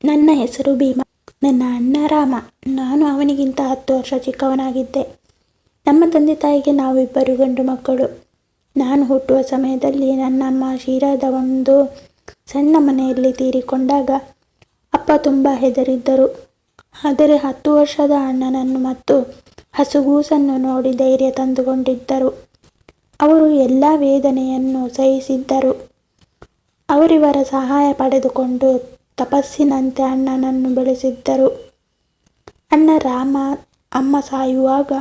ನನ್ನ ಹೆಸರು ಭೀಮಾ. ನನ್ನ ಅಣ್ಣ ರಾಮ. ನಾನು ಅವನಿಗಿಂತ 10 ವರ್ಷ ಚಿಕ್ಕವನಾಗಿದ್ದೆ. ನಮ್ಮ ತಂದೆ ತಾಯಿಗೆ ನಾವು ಇಬ್ಬರು ಗಂಡು ಮಕ್ಕಳು. ನಾನು ಹುಟ್ಟುವ ಸಮಯದಲ್ಲಿ ನನ್ನಮ್ಮ ಶಿರಾದ ಒಂದು ಸಣ್ಣ ಮನೆಯಲ್ಲಿ ತೀರಿಕೊಂಡಾಗ ಅಪ್ಪ ತುಂಬ ಹೆದರಿದ್ದರು. ಆದರೆ 10 ವರ್ಷದ ಅಣ್ಣನನ್ನು ಮತ್ತು ಹಸುಗೂಸನ್ನು ನೋಡಿ ಧೈರ್ಯ ತಂದುಕೊಂಡಿದ್ದರು. ಅವರು ಎಲ್ಲ ವೇದನೆಯನ್ನು ಸಹಿಸಿದ್ದರು. ಅವರಿವರ ಸಹಾಯ ಪಡೆದುಕೊಂಡು ತಪಸ್ಸಿನಂತೆ ಅಣ್ಣನನ್ನು ಬೆಳೆಸಿದ್ದರು. ಅಣ್ಣ ರಾಮ ಅಮ್ಮ ಸಾಯುವಾಗ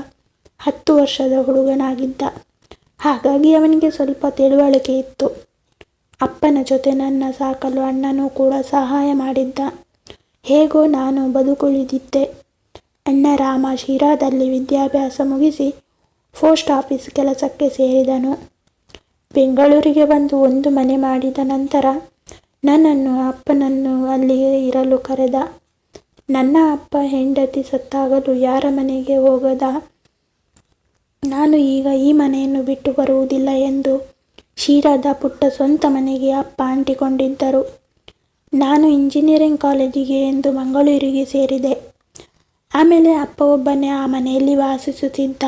10 ವರ್ಷದ ಹುಡುಗನಾಗಿದ್ದ. ಹಾಗಾಗಿ ಅವನಿಗೆ ಸ್ವಲ್ಪ ತಿಳುವಳಿಕೆ ಇತ್ತು. ಅಪ್ಪನ ಜೊತೆ ನನ್ನ ಸಾಕಲು ಅಣ್ಣನೂ ಕೂಡ ಸಹಾಯ ಮಾಡಿದ್ದ. ಹೇಗೋ ನಾನು ಬದುಕುಳಿದಿದ್ದೆ. ಅಣ್ಣ ರಾಮ ಶಿರಾದಲ್ಲಿ ವಿದ್ಯಾಭ್ಯಾಸ ಮುಗಿಸಿ ಪೋಸ್ಟ್ ಆಫೀಸ್ ಕೆಲಸಕ್ಕೆ ಸೇರಿದನು. ಬೆಂಗಳೂರಿಗೆ ಬಂದು ಒಂದು ಮನೆ ಮಾಡಿದ ನಂತರ ನನ್ನನ್ನು ಅಪ್ಪನನ್ನು ಅಲ್ಲಿಯೇ ಇರಲು ಕರೆದ. ನನ್ನ ಅಪ್ಪ ಹೆಂಡತಿ ಸತ್ತಾಗಲೂ ಯಾರ ಮನೆಗೆ ಹೋಗದ ನಾನು ಈಗ ಈ ಮನೆಯನ್ನು ಬಿಟ್ಟು ಬರುವುದಿಲ್ಲ ಎಂದು ಶಿರಾದ ಪುಟ್ಟ ಸ್ವಂತ ಮನೆಗೆ ಅಪ್ಪ ಅಂಟಿಕೊಂಡಿದ್ದರು. ನಾನು ಇಂಜಿನಿಯರಿಂಗ್ ಕಾಲೇಜಿಗೆ ಎಂದು ಮಂಗಳೂರಿಗೆ ಸೇರಿದೆ. ಆಮೇಲೆ ಅಪ್ಪ ಒಬ್ಬನೇ ಆ ಮನೆಯಲ್ಲಿ ವಾಸಿಸುತ್ತಿದ್ದ.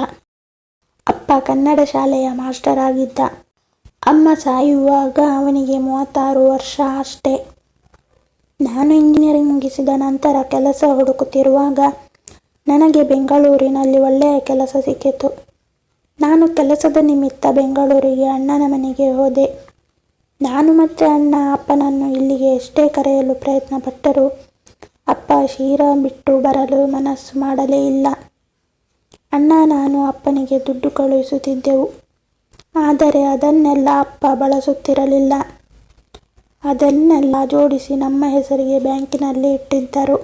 ಅಪ್ಪ ಕನ್ನಡ ಶಾಲೆಯ ಮಾಸ್ಟರ್ ಆಗಿದ್ದ. ಅಮ್ಮ ಸಾಯುವಾಗ ಅವನಿಗೆ 36 ವರ್ಷ ಅಷ್ಟೇ. ನಾನು ಇಂಜಿನಿಯರಿಂಗ್ ಮುಗಿಸಿದ ನಂತರ ಕೆಲಸ ಹುಡುಕುತ್ತಿರುವಾಗ ನನಗೆ ಬೆಂಗಳೂರಿನಲ್ಲಿ ಒಳ್ಳೆಯ ಕೆಲಸ ಸಿಕ್ಕಿತು. ನಾನು ಕೆಲಸದ ನಿಮಿತ್ತ ಬೆಂಗಳೂರಿಗೆ ಅಣ್ಣನ ಮನೆಗೆ ಹೋದೆ. ನಾನು ಮತ್ತು ಅಣ್ಣ ಅಪ್ಪನನ್ನು ಇಲ್ಲಿಗೆ ಎಷ್ಟೇ ಕರೆಯಲು ಪ್ರಯತ್ನ ಪಟ್ಟರೂ ಅಪ್ಪ ಶಿರಾ ಬಿಟ್ಟು ಬರಲು ಮನಸ್ಸು ಮಾಡಲೇ ಇಲ್ಲ. ಅಣ್ಣ ನಾನು ಅಪ್ಪನಿಗೆ ದುಡ್ಡು ಕಳುಹಿಸುತ್ತಿದ್ದೆವು. ಆದರೆ ಅದನ್ನೆಲ್ಲ ಅಪ್ಪ ಬಳಸುತ್ತಿರಲಿಲ್ಲ. ಅದನ್ನೆಲ್ಲ ಜೋಡಿಸಿ ನಮ್ಮ ಹೆಸರಿಗೆ ಬ್ಯಾಂಕಿನಲ್ಲಿ ಇಟ್ಟಿದ್ದರು.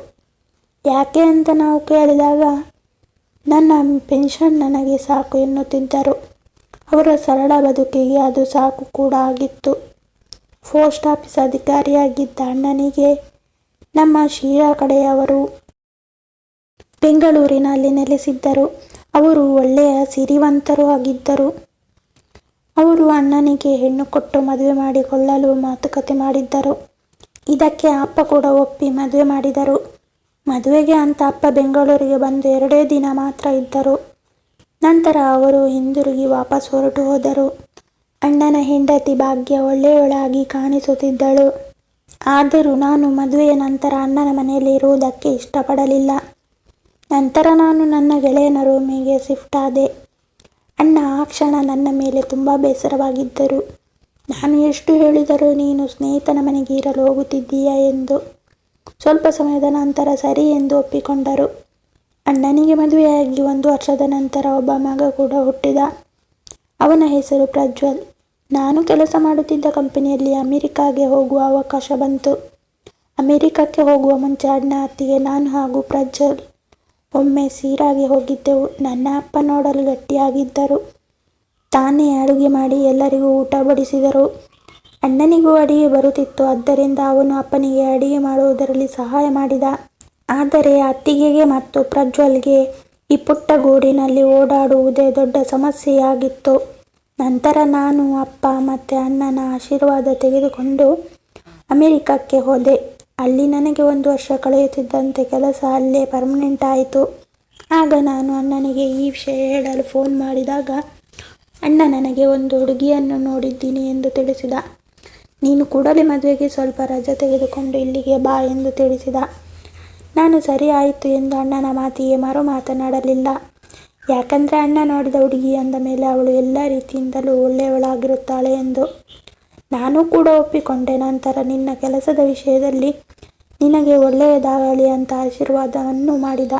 ಯಾಕೆ ಅಂತ ನಾವು ಕೇಳಿದಾಗ ನನ್ನ ಪೆನ್ಷನ್ ನನಗೆ ಸಾಕು ಎನ್ನುತ್ತಿದ್ದರು. ಅವರ ಸರಳ ಬದುಕಿಗೆ ಅದು ಸಾಕು ಕೂಡ ಆಗಿತ್ತು. ಪೋಸ್ಟ್ ಆಫೀಸ್ ಅಧಿಕಾರಿಯಾಗಿದ್ದ ಅಣ್ಣನಿಗೆ ನಮ್ಮ ಶಿರಾ ಕಡೆಯವರು ಬೆಂಗಳೂರಿನಲ್ಲಿ ನೆಲೆಸಿದ್ದರು. ಅವರು ಒಳ್ಳೆಯ ಸಿರಿವಂತರೂ ಆಗಿದ್ದರು. ಅವರು ಅಣ್ಣನಿಗೆ ಹೆಣ್ಣು ಕೊಟ್ಟು ಮದುವೆ ಮಾಡಿಕೊಳ್ಳಲು ಮಾತುಕತೆ ಮಾಡಿದ್ದರು. ಇದಕ್ಕೆ ಅಪ್ಪ ಕೂಡ ಒಪ್ಪಿ ಮದುವೆ ಮಾಡಿದರು. ಮದುವೆಗೆ ಅಂತ ಅಪ್ಪ ಬೆಂಗಳೂರಿಗೆ ಬಂದು 2 ದಿನ ಮಾತ್ರ ಇದ್ದರು. ನಂತರ ಅವರು ಹಿಂದಿರುಗಿ ವಾಪಸ್ ಹೊರಟು ಹೋದರು. ಅಣ್ಣನ ಹೆಂಡತಿ ಭಾಗ್ಯ ಒಳ್ಳೆಯವಳಾಗಿ ಕಾಣಿಸುತ್ತಿದ್ದಳು. ಆದರೂ ನಾನು ಮದುವೆಯ ನಂತರ ಅಣ್ಣನ ಮನೆಯಲ್ಲಿ ಇರುವುದಕ್ಕೆ ಇಷ್ಟಪಡಲಿಲ್ಲ. ನಂತರ ನಾನು ನನ್ನ ಗೆಳೆಯನ ರೂಮಿಗೆ ಶಿಫ್ಟ್ ಆದೆ. ಅಣ್ಣ ಆ ಕ್ಷಣ ನನ್ನ ಮೇಲೆ ತುಂಬ ಬೇಸರವಾಗಿದ್ದರು. ನಾನು ಎಷ್ಟು ಹೇಳಿದರೂ ನೀನು ಸ್ನೇಹಿತನ ಮನೆಗೆ ಇರಲು ಹೋಗುತ್ತಿದ್ದೀಯಾ ಎಂದು. ಸ್ವಲ್ಪ ಸಮಯದ ನಂತರ ಸರಿ ಎಂದು ಒಪ್ಪಿಕೊಂಡರು. ಅಣ್ಣನಿಗೆ ಮದುವೆಯಾಗಿ 1 ವರ್ಷದ ನಂತರ ಒಬ್ಬ ಮಗ ಕೂಡ ಹುಟ್ಟಿದ. ಅವನ ಹೆಸರು ಪ್ರಜ್ವಲ್. ನಾನು ಕೆಲಸ ಮಾಡುತ್ತಿದ್ದ ಕಂಪನಿಯಲ್ಲಿ ಅಮೆರಿಕಾಗೆ ಹೋಗುವ ಅವಕಾಶ ಬಂತು. ಅಮೆರಿಕಕ್ಕೆ ಹೋಗುವ ಮುಂಚೆ ಅಣ್ಣ ಅತ್ತಿಗೆ ನಾನು ಹಾಗೂ ಪ್ರಜ್ವಲ್ ಒಮ್ಮೆ ಶಿರಾಗೆ ಹೋಗಿದ್ದೆವು. ನನ್ನ ಅಪ್ಪ ನೋಡಲು ಗಟ್ಟಿಯಾಗಿದ್ದರು. ತಾನೇ ಅಡುಗೆ ಮಾಡಿ ಎಲ್ಲರಿಗೂ ಊಟ ಬಡಿಸಿದರು. ಅಣ್ಣನಿಗೂ ಅಡಿಗೆ ಬರುತ್ತಿತ್ತು. ಆದ್ದರಿಂದ ಅವನು ಅಪ್ಪನಿಗೆ ಅಡಿಗೆ ಮಾಡುವುದರಲ್ಲಿ ಸಹಾಯ ಮಾಡಿದ. ಆದರೆ ಅತ್ತಿಗೆಗೆ ಮತ್ತು ಪ್ರಜ್ವಲ್ಗೆ ಈ ಪುಟ್ಟ ಗೂಡಿನಲ್ಲಿ ಓಡಾಡುವುದೇ ದೊಡ್ಡ ಸಮಸ್ಯೆಯಾಗಿತ್ತು. ನಂತರ ನಾನು ಅಪ್ಪ ಮತ್ತು ಅಣ್ಣನ ಆಶೀರ್ವಾದ ತೆಗೆದುಕೊಂಡು ಅಮೆರಿಕಕ್ಕೆ ಹೋದೆ. ಅಲ್ಲಿ ನನಗೆ 1 ವರ್ಷ ಕಳೆಯುತ್ತಿದ್ದಂತೆ ಕೆಲಸ ಅಲ್ಲೇ ಪರ್ಮನೆಂಟ್ ಆಯಿತು. ಆಗ ನಾನು ಅಣ್ಣನಿಗೆ ಈ ವಿಷಯ ಹೇಳಲು ಫೋನ್ ಮಾಡಿದಾಗ ಅಣ್ಣ ನನಗೆ ಒಂದು ಹುಡುಗಿಯನ್ನು ನೋಡಿದ್ದೀನಿ ಎಂದು ತಿಳಿಸಿದ. ನೀನು ಕೂಡಲೇ ಮದುವೆಗೆ ಸ್ವಲ್ಪ ರಜೆ ತೆಗೆದುಕೊಂಡು ಇಲ್ಲಿಗೆ ಬಾ ಎಂದು ತಿಳಿಸಿದ. ನಾನು ಸರಿ ಆಯಿತು ಎಂದು ಅಣ್ಣನ ಮಾತಿಗೆ ಮರು ಮಾತನಾಡಲಿಲ್ಲ. ಯಾಕಂದರೆ ಅಣ್ಣ ನೋಡಿದ ಹುಡುಗಿ ಅಂದ ಮೇಲೆ ಅವಳು ಎಲ್ಲ ರೀತಿಯಿಂದಲೂ ಒಳ್ಳೆಯವಳಾಗಿರುತ್ತಾಳೆ ಎಂದು. ನಾನು ಕೂಡ ಒಪ್ಪಿಕೊಂಡೆ. ನಂತರ ನಿನ್ನ ಕೆಲಸದ ವಿಷಯದಲ್ಲಿ ನಿನಗೆ ಒಳ್ಳೆಯದಾಗಲಿ ಅಂತ ಆಶೀರ್ವಾದವನ್ನು ಮಾಡಿದ.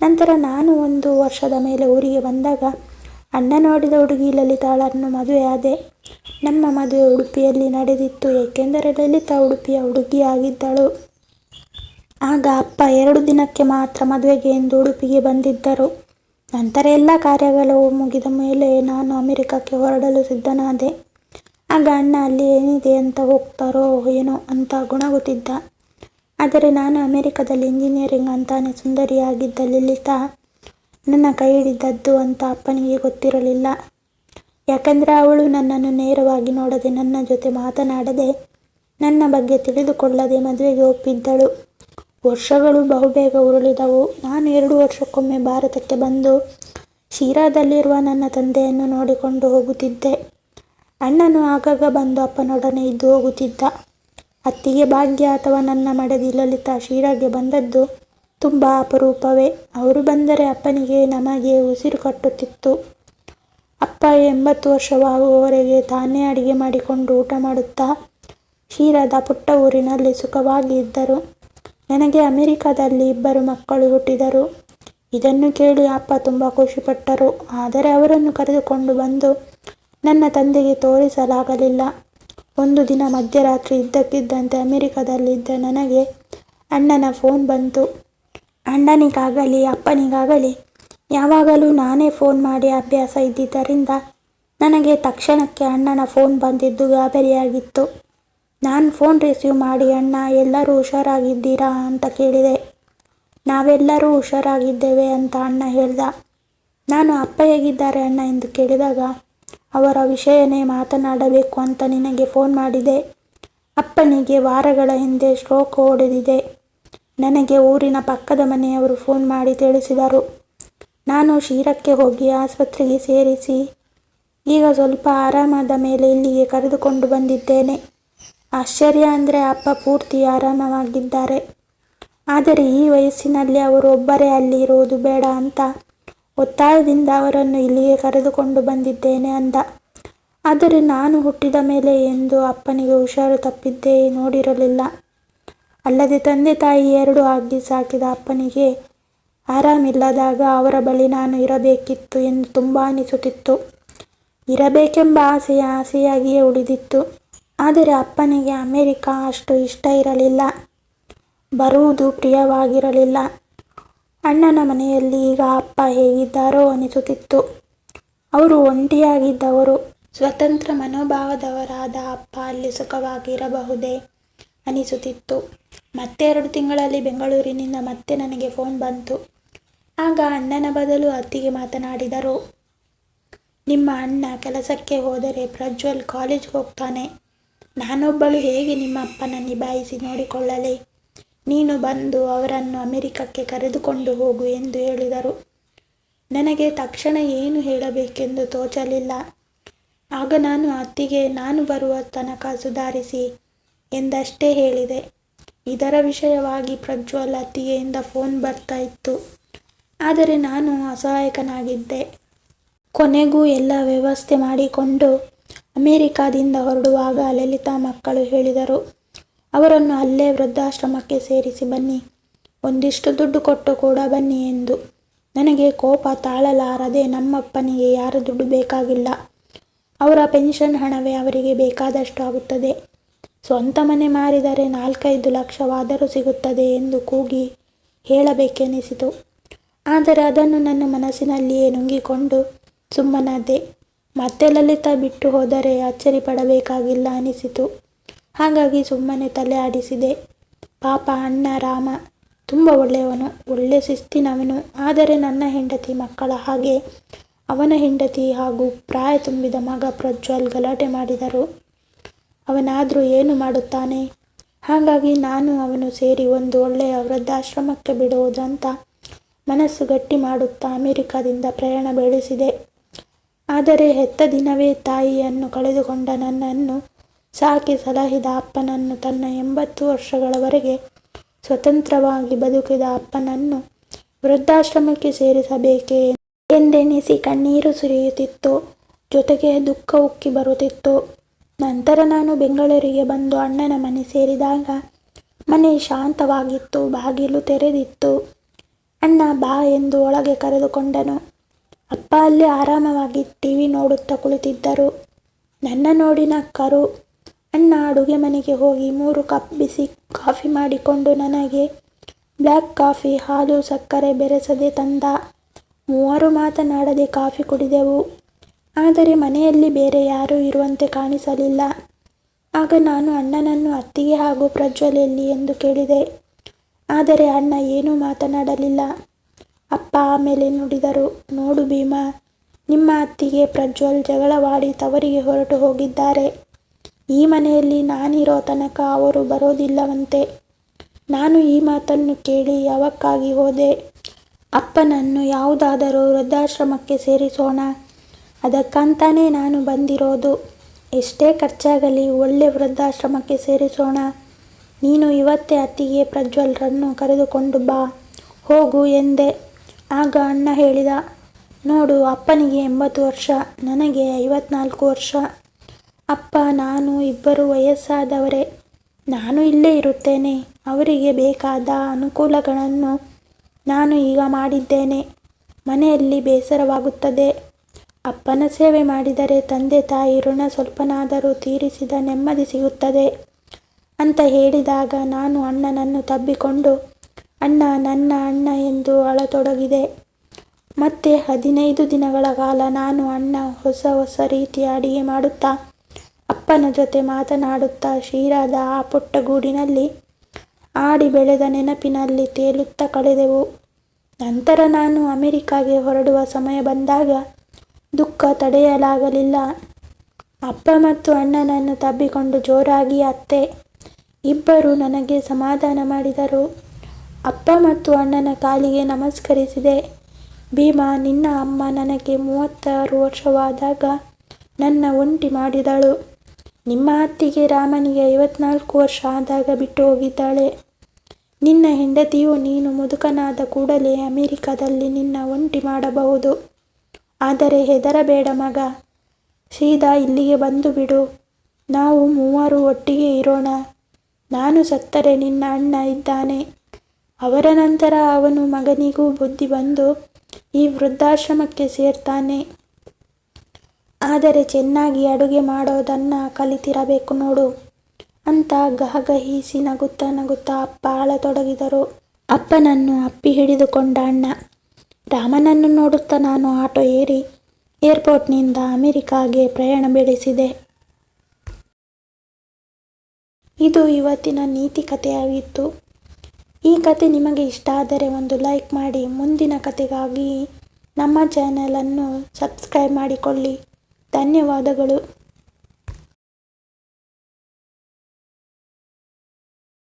ನಂತರ ನಾನು 1 ವರ್ಷದ ಮೇಲೆ ಊರಿಗೆ ಬಂದಾಗ ಅಣ್ಣ ನೋಡಿದ ಹುಡುಗಿ ಲಲಿತಾಳನ್ನು ಮದುವೆಯಾದೆ. ನಮ್ಮ ಮದುವೆ ಉಡುಪಿಯಲ್ಲಿ ನಡೆದಿತ್ತು. ಏಕೆಂದರೆ ಲಲಿತಾ ಉಡುಪಿಯ ಹುಡುಗಿಯಾಗಿದ್ದಳು. ಆಗ ಅಪ್ಪ 2 ದಿನಕ್ಕೆ ಮಾತ್ರ ಮದುವೆಗೆ ಎಂದು ಉಡುಪಿಗೆ ಬಂದಿದ್ದರು. ನಂತರ ಎಲ್ಲ ಕಾರ್ಯಗಳು ಮುಗಿದ ಮೇಲೆ ನಾನು ಅಮೆರಿಕಕ್ಕೆ ಹೊರಡಲು ಸಿದ್ಧನಾದೆ. ಆಗ ಅಣ್ಣ ಅಲ್ಲಿ ಏನಿದೆ ಅಂತ ಹೋಗ್ತಾರೋ ಏನೋ ಅಂತ ಗುಣಗುತ್ತಿದ್ದ. ಆದರೆ ನಾನು ಅಮೆರಿಕದಲ್ಲಿ ಇಂಜಿನಿಯರಿಂಗ್ ಅಂತಾನೆ ಸುಂದರಿಯಾಗಿದ್ದ ಲಲಿತಾ ನನ್ನ ಕೈ ಹಿಡಿದದ್ದು ಅಂತ ಅಪ್ಪನಿಗೆ ಗೊತ್ತಿರಲಿಲ್ಲ. ಯಾಕಂದರೆ ಅವಳು ನನ್ನನ್ನು ನೇರವಾಗಿ ನೋಡದೆ, ನನ್ನ ಜೊತೆ ಮಾತನಾಡದೆ, ನನ್ನ ಬಗ್ಗೆ ತಿಳಿದುಕೊಳ್ಳದೆ ಮದುವೆಗೆ ಒಪ್ಪಿದ್ದಳು. ವರ್ಷಗಳು ಬಹುಬೇಗ ಉರುಳಿದವು. ನಾನು 2 ವರ್ಷಕ್ಕೊಮ್ಮೆ ಭಾರತಕ್ಕೆ ಬಂದು ಶಿರಾದಲ್ಲಿರುವ ನನ್ನ ತಂದೆಯನ್ನು ನೋಡಿಕೊಂಡು ಹೋಗುತ್ತಿದ್ದೆ. ಅಣ್ಣನು ಆಗಾಗ ಬಂದು ಅಪ್ಪನೊಡನೆ ಇದ್ದು ಹೋಗುತ್ತಿದ್ದ. ಅತ್ತಿಗೆ ಭಾಗ್ಯ ಅಥವಾ ನನ್ನ ಮಡದಿ ಲಲಿತಾ ಶಿರಾಗೆ ಬಂದದ್ದು ತುಂಬ ಅಪರೂಪವೇ. ಅವರು ಬಂದರೆ ಅಪ್ಪನಿಗೆ ನಮಗೆ ಉಸಿರು ಕಟ್ಟುತ್ತಿತ್ತು. ಅಪ್ಪ 80 ವರ್ಷವಾಗುವವರೆಗೆ ತಾನೇ ಅಡಿಗೆ ಮಾಡಿಕೊಂಡು ಊಟ ಮಾಡುತ್ತಾ ಶಿರಾದ ಪುಟ್ಟ ಊರಿನಲ್ಲಿ ಸುಖವಾಗಿ ಇದ್ದರು. ನನಗೆ ಅಮೆರಿಕದಲ್ಲಿ 2 ಮಕ್ಕಳು ಹುಟ್ಟಿದರು. ಇದನ್ನು ಕೇಳಿ ಅಪ್ಪ ತುಂಬ ಖುಷಿಪಟ್ಟರು. ಆದರೆ ಅವರನ್ನು ಕರೆದುಕೊಂಡು ಬಂದು ನನ್ನ ತಂದೆಗೆ ತೋರಿಸಲಾಗಲಿಲ್ಲ. ಒಂದು ದಿನ ಮಧ್ಯರಾತ್ರಿ ಇದ್ದಕ್ಕಿದ್ದಂತೆ ಅಮೆರಿಕದಲ್ಲಿದ್ದ ನನಗೆ ಅಣ್ಣನ ಫೋನ್ ಬಂತು. ಅಣ್ಣನಿಗಾಗಲಿ ಅಪ್ಪನಿಗಾಗಲಿ ಯಾವಾಗಲೂ ನಾನೇ ಫೋನ್ ಮಾಡಿ ಅಭ್ಯಾಸ ಇದ್ದಿದ್ದರಿಂದ ನನಗೆ ತಕ್ಷಣಕ್ಕೆ ಅಣ್ಣನ ಫೋನ್ ಬಂದಿದ್ದು ಗಾಬರಿಯಾಗಿತ್ತು. ನಾನು ಫೋನ್ ರಿಸೀವ್ ಮಾಡಿ, ಅಣ್ಣ ಎಲ್ಲರೂ ಹುಷಾರಾಗಿದ್ದೀರಾ ಅಂತ ಕೇಳಿದೆ. ನಾವೆಲ್ಲರೂ ಹುಷಾರಾಗಿದ್ದೇವೆ ಅಂತ ಅಣ್ಣ ಹೇಳ್ದ. ನಾನು ಅಪ್ಪ ಹೇಗಿದ್ದಾರೆ ಅಣ್ಣ ಎಂದು ಕೇಳಿದಾಗ, ಅವರ ವಿಷಯನೇ ಮಾತನಾಡಬೇಕು ಅಂತ ನಿನಗೆ ಫೋನ್ ಮಾಡಿದೆ. ಅಪ್ಪನಿಗೆ ವಾರಗಳ ಹಿಂದೆ ಸ್ಟ್ರೋಕ್ ಹೊಡೆದಿದೆ. ನನಗೆ ಊರಿನ ಪಕ್ಕದ ಮನೆಯವರು ಫೋನ್ ಮಾಡಿ ತಿಳಿಸಿದರು. ನಾನು ಶಿರಾಕ್ಕೆ ಹೋಗಿ ಆಸ್ಪತ್ರೆಗೆ ಸೇರಿಸಿ ಈಗ ಸ್ವಲ್ಪ ಆರಾಮಾದ ಮೇಲೆ ಇಲ್ಲಿಗೆ ಕರೆದುಕೊಂಡು ಬಂದಿದ್ದೇನೆ. ಆಶ್ಚರ್ಯ ಅಂದರೆ ಅಪ್ಪ ಪೂರ್ತಿ ಆರಾಮವಾಗಿದ್ದಾರೆ. ಆದರೆ ಈ ವಯಸ್ಸಿನಲ್ಲಿ ಅವರು ಒಬ್ಬರೇ ಅಲ್ಲಿ ಇರುವುದು ಬೇಡ ಅಂತ ಒತ್ತಾಯದಿಂದ ಅವರನ್ನು ಇಲ್ಲಿಗೆ ಕರೆದುಕೊಂಡು ಬಂದಿದ್ದೇನೆ ಅಂದ. ಆದರೆ ನಾನು ಹುಟ್ಟಿದ ಮೇಲೆ ಎಂದು ಅಪ್ಪನಿಗೆ ಹುಷಾರು ತಪ್ಪಿದ್ದೇ ನೋಡಿರಲಿಲ್ಲ. ಅಲ್ಲದೆ ತಂದೆ ತಾಯಿ 2 ಆಗಿ ಸಾಕಿದ ಅಪ್ಪನಿಗೆ ಆರಾಮಿಲ್ಲದಾಗ ಅವರ ಬಳಿ ನಾನು ಇರಬೇಕಿತ್ತು ಎಂದು ತುಂಬ ಅನಿಸುತ್ತಿತ್ತು. ಇರಬೇಕೆಂಬ ಆಸೆಯಾಗಿಯೇ ಉಳಿದಿತ್ತು. ಆದರೆ ಅಪ್ಪನಿಗೆ ಅಮೆರಿಕ ಅಷ್ಟು ಇಷ್ಟ ಇರಲಿಲ್ಲ. ಬರುವುದು ಪ್ರಿಯವಾಗಿರಲಿಲ್ಲ. ಅಣ್ಣನ ಮನೆಯಲ್ಲಿ ಈಗ ಅಪ್ಪ ಹೇಗಿದ್ದಾರೋ ಅನಿಸುತ್ತಿತ್ತು. ಅವರು ಒಂಟಿಯಾಗಿದ್ದವರು. ಸ್ವತಂತ್ರ ಮನೋಭಾವದವರಾದ ಅಪ್ಪ ಅಲ್ಲಿ ಸುಖವಾಗಿರಬಹುದೇ ಅನಿಸುತ್ತಿತ್ತು. ಮತ್ತೆ 2 ತಿಂಗಳಲ್ಲಿ ಬೆಂಗಳೂರಿನಿಂದ ಮತ್ತೆ ನನಗೆ ಫೋನ್ ಬಂತು. ಆಗ ಅಣ್ಣನ ಬದಲು ಅತ್ತಿಗೆ ಮಾತನಾಡಿದರು. ನಿಮ್ಮ ಅಣ್ಣ ಕೆಲಸಕ್ಕೆ ಹೋದರೆ ಪ್ರಜ್ವಲ್ ಕಾಲೇಜ್ಗೆ ಹೋಗ್ತಾನೆ. ನಾನೊಬ್ಬಳು ಹೇಗೆ ನಿಮ್ಮ ಅಪ್ಪನ ನಿಭಾಯಿಸಿ ನೋಡಿಕೊಳ್ಳಲಿ? ನೀನು ಬಂದು ಅವರನ್ನು ಅಮೆರಿಕಕ್ಕೆ ಕರೆದುಕೊಂಡು ಹೋಗು ಎಂದು ಹೇಳಿದರು. ನನಗೆ ತಕ್ಷಣ ಏನು ಹೇಳಬೇಕೆಂದು ತೋಚಲಿಲ್ಲ. ಆಗ ನಾನು ಅತ್ತಿಗೆ ನಾನು ಬರುವ ತನಕ ಸುಧಾರಿಸಿ ಎಂದಷ್ಟೇ ಹೇಳಿದೆ. ಇದರ ವಿಷಯವಾಗಿ ಪ್ರಜ್ವಲ್ ಅತ್ತಿಗೆಯಿಂದ ಫೋನ್ ಬರ್ತಾ ಇತ್ತು. ಆದರೆ ನಾನು ಅಸಹಾಯಕನಾಗಿದ್ದೆ. ಕೊನೆಗೂ ಎಲ್ಲ ವ್ಯವಸ್ಥೆ ಮಾಡಿಕೊಂಡು ಅಮೆರಿಕದಿಂದ ಹೊರಡುವಾಗ ಲಲಿತಾ ಮಕ್ಕಳು ಹೇಳಿದರು, ಅವರನ್ನು ಅಲ್ಲೇ ವೃದ್ಧಾಶ್ರಮಕ್ಕೆ ಸೇರಿಸಿ ಬನ್ನಿ, ಒಂದಿಷ್ಟು ದುಡ್ಡು ಕೊಟ್ಟು ಕೂಡ ಬನ್ನಿ ಎಂದು. ನನಗೆ ಕೋಪ ತಾಳಲಾರದೆ, ನಮ್ಮಪ್ಪನಿಗೆ ಯಾರ ದುಡ್ಡು ಬೇಕಾಗಿಲ್ಲ, ಅವರ ಪೆನ್ಷನ್ ಹಣವೇ ಅವರಿಗೆ ಬೇಕಾದಷ್ಟು ಆಗುತ್ತದೆ, ಸ್ವಂತ ಮನೆ ಮಾರಿದರೆ 4-5 ಲಕ್ಷವಾದರೂ ಸಿಗುತ್ತದೆ ಎಂದು ಕೂಗಿ ಹೇಳಬೇಕೆನಿಸಿತು. ಆದರೆ ಅದನ್ನು ನನ್ನ ಮನಸ್ಸಿನಲ್ಲಿಯೇ ನುಂಗಿಕೊಂಡು ಸುಮ್ಮನಾದೆ. ಮತ್ತೆ ಲಲಿತಾ ಬಿಟ್ಟು ಹೋದರೆ ಅಚ್ಚರಿ ಪಡಬೇಕಾಗಿಲ್ಲ ಅನಿಸಿತು. ಹಾಗಾಗಿ ಸುಮ್ಮನೆ ತಲೆ ಆಡಿಸಿದೆ. ಪಾಪ ಅಣ್ಣ ರಾಮ ತುಂಬ ಒಳ್ಳೆಯವನು, ಒಳ್ಳೆ ಶಿಸ್ತಿನವನು. ಆದರೆ ನನ್ನ ಹೆಂಡತಿ ಮಕ್ಕಳ ಹಾಗೆ ಅವನ ಹೆಂಡತಿ ಹಾಗೂ ಪ್ರಾಯ ತುಂಬಿದ ಮಗ ಪ್ರಜ್ವಲ್ ಗಲಾಟೆ ಮಾಡಿದರು. ಅವನಾದರೂ ಏನು ಮಾಡುತ್ತಾನೆ? ಹಾಗಾಗಿ ನಾನು ಅವನು ಸೇರಿ ಒಂದು ಒಳ್ಳೆಯ ವೃದ್ಧಾಶ್ರಮಕ್ಕೆ ಬಿಡುವುದಂತ ಮನಸ್ಸು ಗಟ್ಟಿ ಮಾಡುತ್ತಾ ಅಮೆರಿಕದಿಂದ ಪ್ರಯಾಣ ಬೆಳೆಸಿದೆ. ಆದರೆ ಹೆತ್ತ ದಿನವೇ ತಾಯಿಯನ್ನು ಕಳೆದುಕೊಂಡ ನನ್ನನ್ನು ಸಾಕಿ ಸಲಹಿದ ಅಪ್ಪನನ್ನು, ತನ್ನ 80 ವರ್ಷಗಳವರೆಗೆ ಸ್ವತಂತ್ರವಾಗಿ ಬದುಕಿದ ಅಪ್ಪನನ್ನು ವೃದ್ಧಾಶ್ರಮಕ್ಕೆ ಸೇರಿಸಬೇಕೇ ಎಂದೆನಿಸಿ ಕಣ್ಣೀರು ಸುರಿಯುತ್ತಿತ್ತು. ಜೊತೆಗೆ ದುಃಖ ಉಕ್ಕಿ ಬರುತ್ತಿತ್ತು. ನಂತರ ನಾನು ಬೆಂಗಳೂರಿಗೆ ಬಂದು ಅಣ್ಣನ ಮನೆ ಸೇರಿದಾಗ ಮನೆ ಶಾಂತವಾಗಿತ್ತು. ಬಾಗಿಲು ತೆರೆದಿತ್ತು. ಅಣ್ಣ ಬಾ ಎಂದು ಒಳಗೆ ಕರೆದುಕೊಂಡನು. ಅಪ್ಪ ಅಲ್ಲಿ ಆರಾಮವಾಗಿ ಟಿವಿ ನೋಡುತ್ತಾ ಕುಳಿತಿದ್ದರು. ನನ್ನ ನೋಡಿ ನಕ್ಕರು. ಅಣ್ಣ ಅಡುಗೆ ಮನೆಗೆ ಹೋಗಿ 3 ಕಪ್ ಬಿಸಿ ಕಾಫಿ ಮಾಡಿಕೊಂಡು ನನಗೆ ಬ್ಲ್ಯಾಕ್ ಕಾಫಿ, ಹಾಲು, ಸಕ್ಕರೆ ಬೆರೆಸದೆ ತಂದ. ಮೂವರು ಮಾತನಾಡದೆ ಕಾಫಿ ಕುಡಿದೆವು. ಆದರೆ ಮನೆಯಲ್ಲಿ ಬೇರೆ ಯಾರೂ ಇರುವಂತೆ ಕಾಣಿಸಲಿಲ್ಲ. ಆಗ ನಾನು ಅಣ್ಣನನ್ನು ಅತ್ತಿಗೆ ಹಾಗೂ ಪ್ರಜ್ವಲ್ ಎಲ್ಲಿ ಎಂದು ಕೇಳಿದೆ. ಆದರೆ ಅಣ್ಣ ಏನೂ ಮಾತನಾಡಲಿಲ್ಲ. ಅಪ್ಪ ಆಮೇಲೆ ನುಡಿದರು, ನೋಡು ಭೀಮಾ, ನಿಮ್ಮ ಅತ್ತಿಗೆ ಪ್ರಜ್ವಲ್ ಜಗಳವಾಡಿ ತವರಿಗೆ ಹೊರಟು ಹೋಗಿದ್ದಾರೆ. ಈ ಮನೆಯಲ್ಲಿ ನಾನಿರೋ ತನಕ ಅವರು ಬರೋದಿಲ್ಲವಂತೆ. ನಾನು ಈ ಮಾತನ್ನು ಕೇಳಿ ಯಾವಕ್ಕಾಗಿ ಹೋದೆ. ಅಪ್ಪನನ್ನು ಯಾವುದಾದರೂ ವೃದ್ಧಾಶ್ರಮಕ್ಕೆ ಸೇರಿಸೋಣ, ಅದಕ್ಕಂತಾನೇ ನಾನು ಬಂದಿರೋದು. ಎಷ್ಟೇ ಖರ್ಚಾಗಲಿ ಒಳ್ಳೆ ವೃದ್ಧಾಶ್ರಮಕ್ಕೆ ಸೇರಿಸೋಣ. ನೀನು ಇವತ್ತೇ ಅತ್ತಿಗೆ ಪ್ರಜ್ವಲ್ರನ್ನು ಕರೆದುಕೊಂಡು ಬಾ, ಹೋಗು ಎಂದೆ. ಆಗ ಅಣ್ಣ ಹೇಳಿದ, ನೋಡು, ಅಪ್ಪನಿಗೆ 80 ವರ್ಷ, ನನಗೆ 54 ವರ್ಷ. ಅಪ್ಪ ನಾನು ಇಬ್ಬರು ವಯಸ್ಸಾದವರೇ. ನಾನು ಇಲ್ಲೇ ಇರುತ್ತೇನೆ. ಅವರಿಗೆ ಬೇಕಾದ ಅನುಕೂಲಗಳನ್ನು ನಾನು ಈಗ ಮಾಡಿದ್ದೇನೆ. ಮನೆಯಲ್ಲಿ ಬೇಸರವಾಗುತ್ತದೆ. ಅಪ್ಪನ ಸೇವೆ ಮಾಡಿದರೆ ತಂದೆ ತಾಯಿ ಋಣ ಸ್ವಲ್ಪನಾದರೂ ತೀರಿಸಿದ ನೆಮ್ಮದಿ ಸಿಗುತ್ತದೆ ಅಂತ ಹೇಳಿದಾಗ ನಾನು ಅಣ್ಣನನ್ನು ತಬ್ಬಿಕೊಂಡು ಅಣ್ಣ, ನನ್ನ ಅಣ್ಣ ಎಂದು ಅಳತೊಡಗಿದೆ. ಮತ್ತೆ 15 ದಿನಗಳ ಕಾಲ ನಾನು ಅಣ್ಣ ಹೊಸ ರೀತಿಯ ಅಡಿಗೆ ಮಾಡುತ್ತಾ ಅಪ್ಪನ ಜೊತೆ ಮಾತನಾಡುತ್ತಾ ಶಿರಾದ ಆ ಪುಟ್ಟ ಗೂಡಿನಲ್ಲಿ ಆಡಿ ಬೆಳೆದ ನೆನಪಿನಲ್ಲಿ ತೇಲುತ್ತಾ ಕಳೆದೆವು. ನಂತರ ನಾನು ಅಮೆರಿಕಾಗೆ ಹೊರಡುವ ಸಮಯ ಬಂದಾಗ ದುಃಖ ತಡೆಯಲಾಗಲಿಲ್ಲ. ಅಪ್ಪ ಮತ್ತು ಅಣ್ಣನನ್ನು ತಬ್ಬಿಕೊಂಡು ಜೋರಾಗಿ ಅತ್ತೆ ಇಬ್ಬರು ನನಗೆ ಸಮಾಧಾನ ಮಾಡಿದರು. ಅಪ್ಪ ಮತ್ತು ಅಣ್ಣನ ಕಾಲಿಗೆ ನಮಸ್ಕರಿಸಿದೆ. ಭೀಮಾ, ನಿನ್ನ ಅಮ್ಮ ನನಗೆ 36 ವರ್ಷವಾದಾಗ ನನ್ನ ಒಂಟಿ ಮಾಡಿದಳು. ನಿಮ್ಮ ಅತ್ತಿಗೆ ರಾಮನಿಗೆ 54 ವರ್ಷ ಆದಾಗ ಬಿಟ್ಟು ಹೋಗಿದ್ದಾಳೆ. ನಿನ್ನ ಹೆಂಡತಿಯು ನೀನು ಮುದುಕನಾದ ಕೂಡಲೇ ಅಮೆರಿಕದಲ್ಲಿ ನಿನ್ನ ಒಂಟಿ ಮಾಡಬಹುದು. ಆದರೆ ಹೆದರಬೇಡ ಮಗ, ಸೀದಾ ಇಲ್ಲಿಗೆ ಬಂದು ಬಿಡು. ನಾವು 3 ಒಟ್ಟಿಗೆ ಇರೋಣ. ನಾನು ಸತ್ತರೆ ನಿನ್ನ ಅಣ್ಣ ಇದ್ದಾನೆ. ಅವರ ನಂತರ ಅವನು ಮಗನಿಗೂ ಬುದ್ಧಿ ಬಂದು ಈ ವೃದ್ಧಾಶ್ರಮಕ್ಕೆ ಸೇರ್ತಾನೆ. ಆದರೆ ಚೆನ್ನಾಗಿ ಅಡುಗೆ ಮಾಡೋದನ್ನು ಕಲಿತಿರಬೇಕು ನೋಡು ಅಂತ ಗಹಗಹಿಸಿ ನಗುತ್ತಾ ಅಪ್ಪ ಅಳತೊಡಗಿದರು. ಅಪ್ಪನನ್ನು ಅಪ್ಪಿ ಹಿಡಿದುಕೊಂಡ ಅಣ್ಣ. ರಾಮನನ್ನು ನೋಡುತ್ತಾ ನಾನು ಆಟೋ ಏರಿ ಏರ್ಪೋರ್ಟ್ನಿಂದ ಅಮೆರಿಕಾಗೆ ಪ್ರಯಾಣ ಬೆಳೆಸಿದೆ. ಇದು ಇವತ್ತಿನ ನೀತಿ ಕಥೆಯಾಗಿತ್ತು. ಈ ಕತೆ ನಿಮಗೆ ಇಷ್ಟ ಆದರೆ ಒಂದು ಲೈಕ್ ಮಾಡಿ. ಮುಂದಿನ ಕಥೆಗಾಗಿ ನಮ್ಮ ಚಾನಲನ್ನು ಸಬ್ಸ್ಕ್ರೈಬ್ ಮಾಡಿಕೊಳ್ಳಿ. ಧನ್ಯವಾದಗಳು.